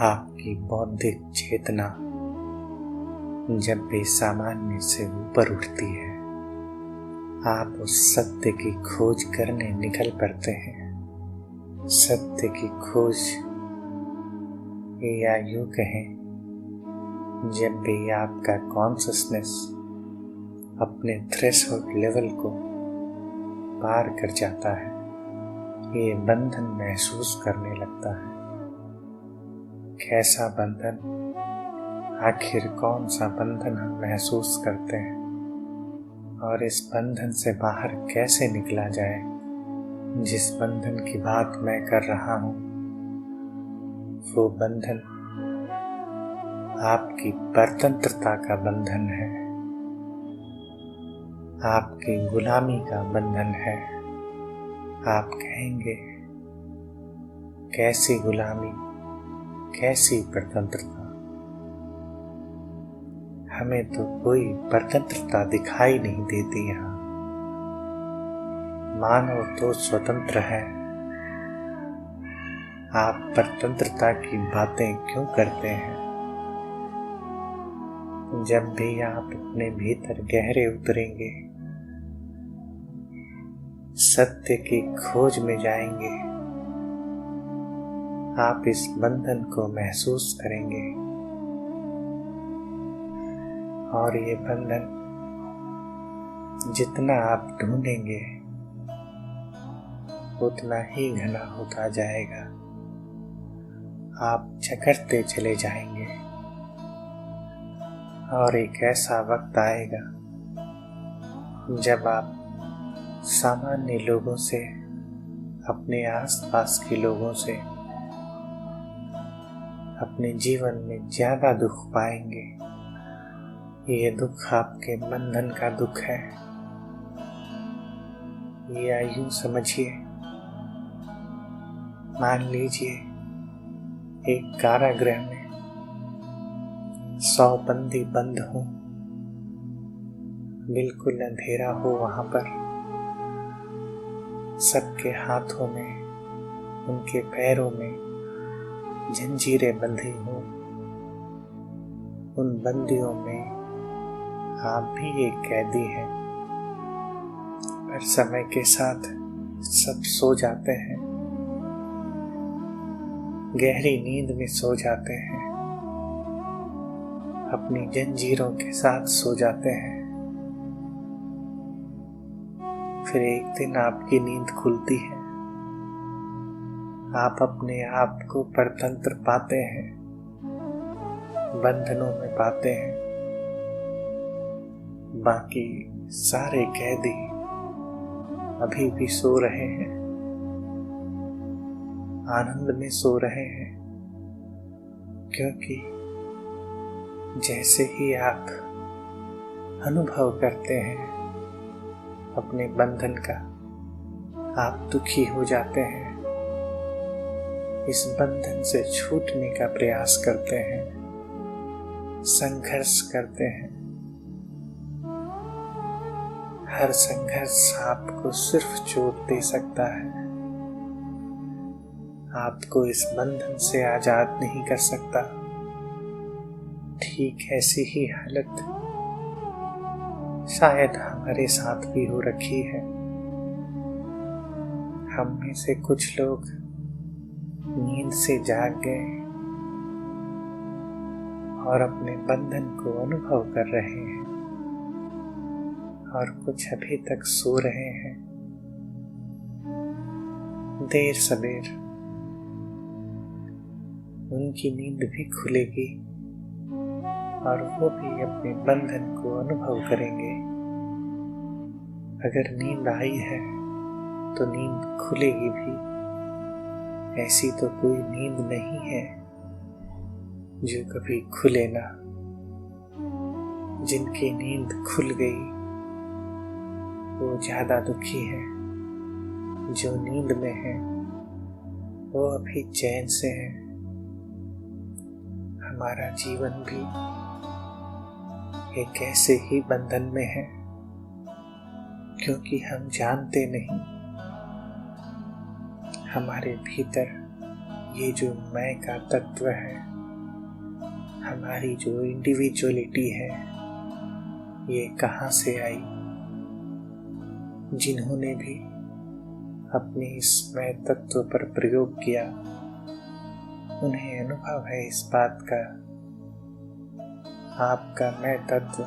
आपकी बौद्धिक चेतना जब भी सामान्य से ऊपर उठती है, आप उस सत्य की खोज करने निकल पड़ते हैं। सत्य की खोज, या यूं कहें, जब भी आपका कॉन्शसनेस अपने थ्रेशोल्ड लेवल को पार कर जाता है, ये बंधन महसूस करने लगता है। कैसा बंधन? आखिर कौन सा बंधन हम महसूस करते हैं, और इस बंधन से बाहर कैसे निकला जाए? जिस बंधन की बात मैं कर रहा हूँ, वो बंधन आपकी परतंत्रता का बंधन है, आपकी गुलामी का बंधन है। आप कहेंगे, कैसी गुलामी, कैसी परतंत्रता? हमें तो कोई परतंत्रता दिखाई नहीं देती यहाँ। मानव तो स्वतंत्र है। आप परतंत्रता की बातें क्यों करते हैं? जब भी आप अपने भीतर गहरे उतरेंगे, सत्य की खोज में जाएंगे, आप इस बंधन को महसूस करेंगे। और ये बंधन जितना आप ढूंढेंगे, उतना ही घना होता जाएगा। आप जकड़ते चले जाएंगे, और एक ऐसा वक्त आएगा जब आप सामान्य लोगों से, अपने आसपास के लोगों से, अपने जीवन में ज्यादा दुख पाएंगे। ये दुख आपके बंधन का दुख है। या यूं समझिए, मान लीजिए एक कारागृह में 100 बंदी बंद हो, बिल्कुल अंधेरा हो वहां पर। सबके हाथों में, उनके पैरों में जंजीरें बंधी हो। उन बंदियों में आप भी एक कैदी हैं, पर समय के साथ सब सो जाते हैं, गहरी नींद में सो जाते हैं, अपनी जंजीरों के साथ सो जाते हैं। फिर एक दिन आपकी नींद खुलती है, आप अपने आप को परतंत्र पाते हैं, बंधनों में पाते हैं। बाकी सारे कैदी अभी भी सो रहे हैं, आनंद में सो रहे हैं, क्योंकि जैसे ही आप अनुभव करते हैं अपने बंधन का, आप दुखी हो जाते हैं, इस बंधन से छूटने का प्रयास करते हैं, संघर्ष करते हैं। हर संघर्ष आपको सिर्फ चोट दे सकता है, आपको इस बंधन से आजाद नहीं कर सकता। ठीक ऐसी ही हालत शायद हमारे साथ भी हो रखी है। हम में से कुछ लोग नींद से जाग गए और अपने बंधन को अनुभव कर रहे हैं, और कुछ अभी तक सो रहे हैं। देर सबेर उनकी नींद भी खुलेगी, और वो भी अपने बंधन को अनुभव करेंगे। अगर नींद आई है तो नींद खुलेगी भी। ऐसी तो कोई नींद नहीं है जो कभी खुले ना। जिनकी नींद खुल गई वो ज्यादा दुखी है, जो नींद में है वो अभी चैन से है। हमारा जीवन भी एक ऐसे ही बंधन में है, क्योंकि हम जानते नहीं हमारे भीतर ये जो मैं का तत्व है, हमारी जो इंडिविजुअलिटी है ये कहाँ से आई। जिन्होंने भी अपने इस मैं तत्व पर प्रयोग किया उन्हें अनुभव है इस बात का, आपका मैं तत्व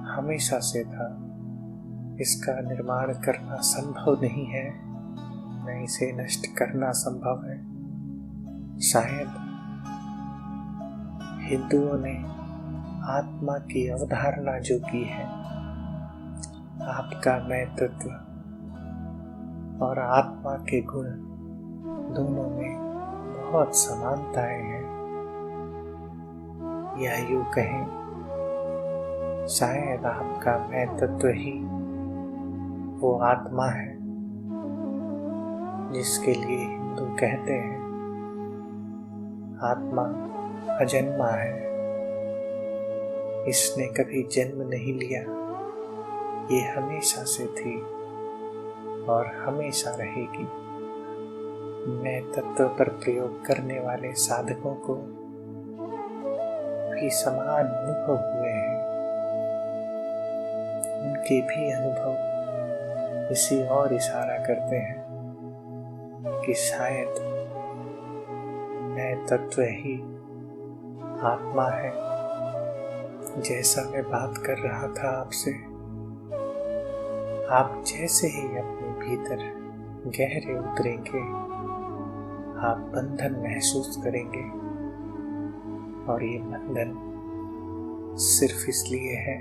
हमेशा से था। इसका निर्माण करना संभव नहीं है, न इसे नष्ट करना संभव है। शायद हिंदुओं ने आत्मा की अवधारणा जो की है, आपका मैं तत्व और आत्मा के गुण दोनों में बहुत समानताएं हैं। या यूं कहें, शायद आपका मैं तत्व ही वो आत्मा है जिसके लिए हिंदू कहते हैं आत्मा अजन्मा है, इसने कभी जन्म नहीं लिया, ये हमेशा से थी और हमेशा रहेगी। मैं तत्व पर प्रयोग करने वाले साधकों को भी समान अनुभव हुए हैं। उनके भी अनुभव इसी और इशारा करते हैं कि शायद मैं तत्व ही आत्मा है। जैसा मैं बात कर रहा था आपसे, आप जैसे ही अपने भीतर गहरे उतरेंगे आप बंधन महसूस करेंगे, और ये बंधन सिर्फ इसलिए है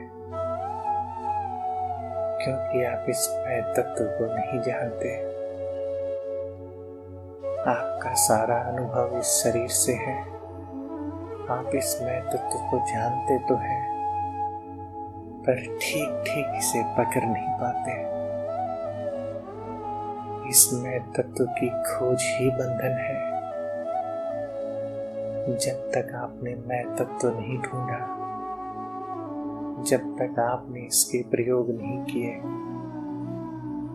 क्योंकि आप इस मैं तत्व को नहीं जानते। आपका सारा अनुभव इस शरीर से है, आप इस मैं तत्व को जानते तो हैं पर ठीक ठीक इसे पकड़ नहीं पाते। इस मैं तत्व की खोज ही बंधन है। जब तक आपने मैं तत्व नहीं ढूंढा, जब तक आपने इसके प्रयोग नहीं किए,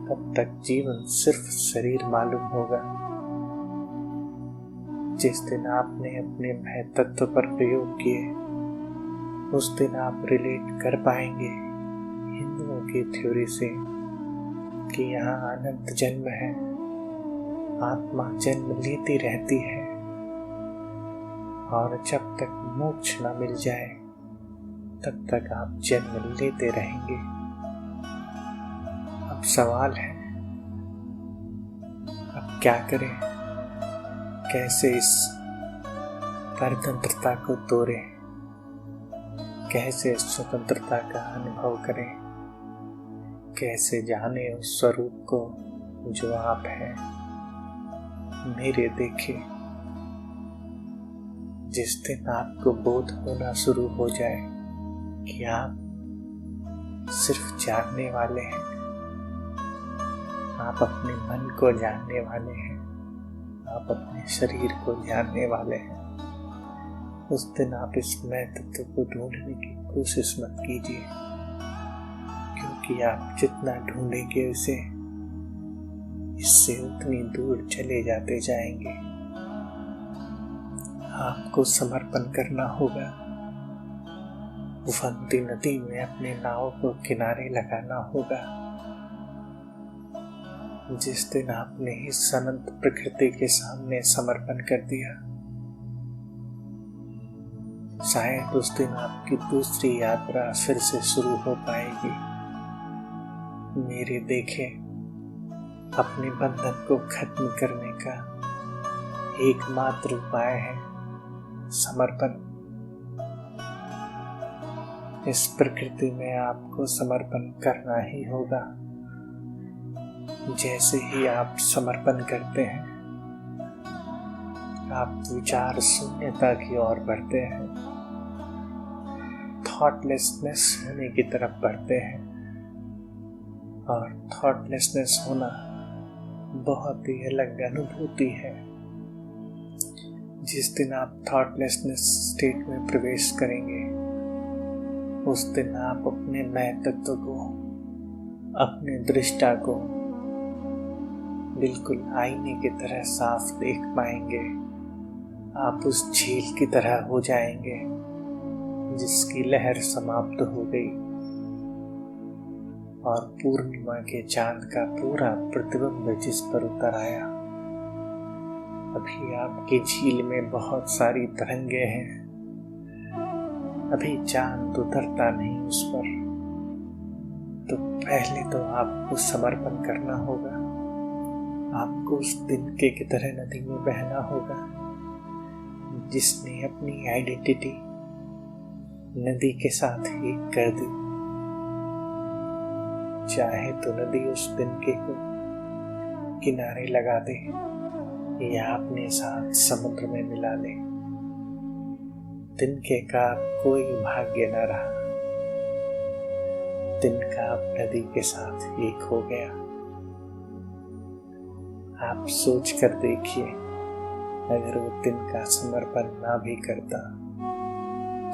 तब तक जीवन सिर्फ शरीर मालूम होगा। जिस दिन आपने अपने मैं तत्व पर प्रयोग किए, उस दिन आप रिलेट कर पाएंगे हिंदुओं की थ्योरी से कि यहाँ अनंत जन्म है, आत्मा जन्म लेती रहती है और जब तक मोक्ष न मिल जाए तब तक आप जन्म लेते रहेंगे। अब सवाल है, अब क्या करें? कैसे इस परतंत्रता को तोड़ें? कैसे स्वतंत्रता का अनुभव करें? कैसे जाने उस स्वरूप को जो आप हैं, मेरे देखे? जिस दिन आपको बोध होना शुरू हो जाए कि आप सिर्फ जानने वाले हैं, आप अपने मन को जानने वाले हैं, आप अपने शरीर को जानने वाले हैं, उस दिन आप इस मैं तत्व को ढूंढने की कोशिश मत कीजिए, क्योंकि आप जितना ढूंढेंगे उसे, इससे उतनी दूर चले जाते जाएंगे। आपको समर्पण करना होगा, उफनती नदी में अपने नाव को किनारे लगाना होगा। जिस दिन आपने इस अनंत प्रकृति के सामने समर्पण कर दिया, शायद उस दिन आपकी दूसरी यात्रा फिर से शुरू हो पाएगी। मेरे देखे, अपने बंधन को खत्म करने का एकमात्र उपाय है समर्पण। इस प्रकृति में आपको समर्पण करना ही होगा। जैसे ही आप समर्पण करते हैं, आप विचार शून्यता की ओर बढ़ते हैं, थॉटलेसनेस होने की तरफ बढ़ते हैं। और थॉटलेसनेस होना बहुत ही अलग अनुभूति है। जिस दिन आप थॉटलेसनेस स्टेट में प्रवेश करेंगे, उस दिन आप अपने मैं तत्व को, अपने दृष्टा को बिल्कुल आईने की तरह साफ देख पाएंगे। आप उस झील की तरह हो जाएंगे जिसकी लहर समाप्त हो गई और पूर्णिमा के चांद का पूरा प्रतिबिंब जिस पर उतर आया। अभी आपकी झील में बहुत सारी तरंगे हैं, अभी चांद उतरता नहीं उस पर। तो पहले तो आपको समर्पण करना होगा, आपको उस तिनके की तरह नदी में बहना होगा जिसने अपनी आइडेंटिटी नदी के साथ एक कर दी। चाहे तो नदी उस तिनके को किनारे लगा दे या अपने साथ समुद्र में मिला ले। तिनके का कोई भाग्य न रहा, तिनका अब नदी के साथ एक हो गया। आप सोच कर देखिए, अगर वो तिनका समर्पण ना भी करता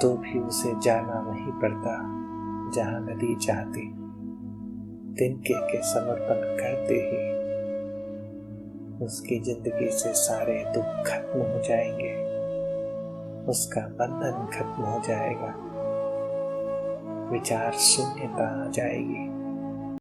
तो भी उसे जाना वहीं पड़ता जहां नदी चाहती। तिनके के समर्पण करते ही उसकी जिंदगी से सारे दुख खत्म हो जाएंगे, उसका बंधन खत्म हो जाएगा, विचार शून्यता आ जाएगी।